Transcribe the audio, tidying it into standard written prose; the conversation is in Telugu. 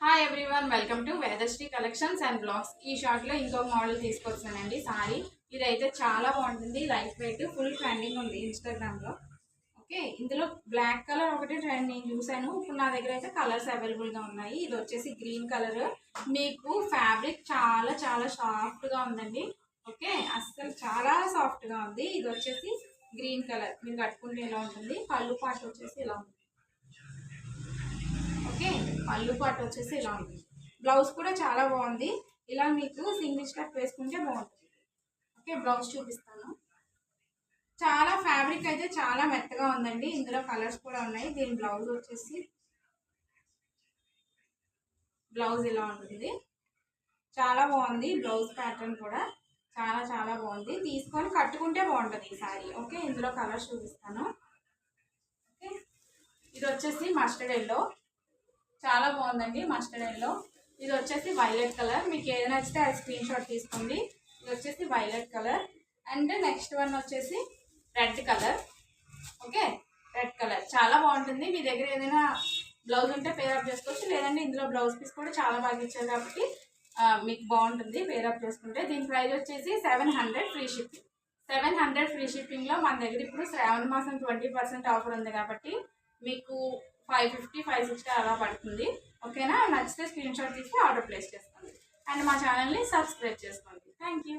Hi everyone, welcome to Vedasri collections and blogs. ఈ షార్ట్లో ఇంకొక మోడల్ తీసుకొచ్చానండి. సారీ ఇదైతే చాలా బాగుంటుంది, లైట్ వెయిట్, ఫుల్ ట్రెండింగ్ ఉంది ఇన్స్టాగ్రామ్లో. ఓకే, ఇందులో బ్లాక్ కలర్ ఒకటి ట్రెండ్ నేను చూసాను. ఇప్పుడు నా దగ్గర అయితే కలర్స్ అవైలబుల్గా ఉన్నాయి. ఇది వచ్చేసి గ్రీన్ కలర్. మీకు ఫ్యాబ్రిక్ చాలా చాలా సాఫ్ట్గా ఉందండి. ఓకే, అస్సలు చాలా సాఫ్ట్గా ఉంది. ఇది వచ్చేసి గ్రీన్ కలర్. మీరు కట్టుకుంటే ఇలా ఉంటుంది. పళ్ళు పాటు వచ్చేసి ఇలా ఉంటుంది. ఓకే, పళ్ళు పాటు వచ్చేసి ఇలా ఉంది. బ్లౌజ్ కూడా చాలా బాగుంది. ఇలా మీకు సింగిల్ స్టెప్ వేసుకుంటే బాగుంటుంది. ఓకే, బ్లౌజ్ చూపిస్తాను. చాలా ఫ్యాబ్రిక్ అయితే చాలా మెత్తగా ఉందండి. ఇందులో కలర్స్ కూడా ఉన్నాయి. దీని బ్లౌజ్ వచ్చేసి బ్లౌజ్ ఇలా ఉంటుంది. చాలా బాగుంది. బ్లౌజ్ ప్యాటర్న్ కూడా చాలా చాలా బాగుంది. తీసుకొని కట్టుకుంటే బాగుంటుంది ఈ సారీ. ఓకే, ఇందులో కలర్స్ చూపిస్తాను. ఓకే, ఇది వచ్చేసి మస్టర్డ్ ఎల్లో, చాలా బాగుందండి. Mustard yellow. ఇది వచ్చేసి వైలెట్ కలర్. మీకు ఏది నచ్చితే అది స్క్రీన్ షాట్ తీసుకోండి. ఇది వచ్చేసి violet colour. And next one వచ్చేసి red colour. Okay, red colour చాలా బాగుంటుంది. మీ దగ్గర ఏదైనా బ్లౌజ్ ఉంటే పేరప్ చేసుకోవచ్చు, లేదంటే ఇందులో బ్లౌజ్ పీస్ కూడా చాలా బాగా ఇచ్చారు కాబట్టి మీకు బాగుంటుంది పేరప్ చేసుకుంటే. దీని ప్రైస్ వచ్చేసి 700 ఫ్రీ షిప్పింగ్. 700 ఫ్రీ షిప్పింగ్లో మన దగ్గర ఇప్పుడు శ్రావణ మాసం 20% ఆఫర్ ఉంది కాబట్టి మీకు 550, 560 అలా పడుతుంది. ఓకేనా, నచ్చితే స్క్రీన్ షాట్ తీసి ఆర్డర్ ప్లేస్ చేసుకోండి. అండ్ మా ఛానల్ని సబ్స్క్రైబ్ చేసుకోండి. Thank you.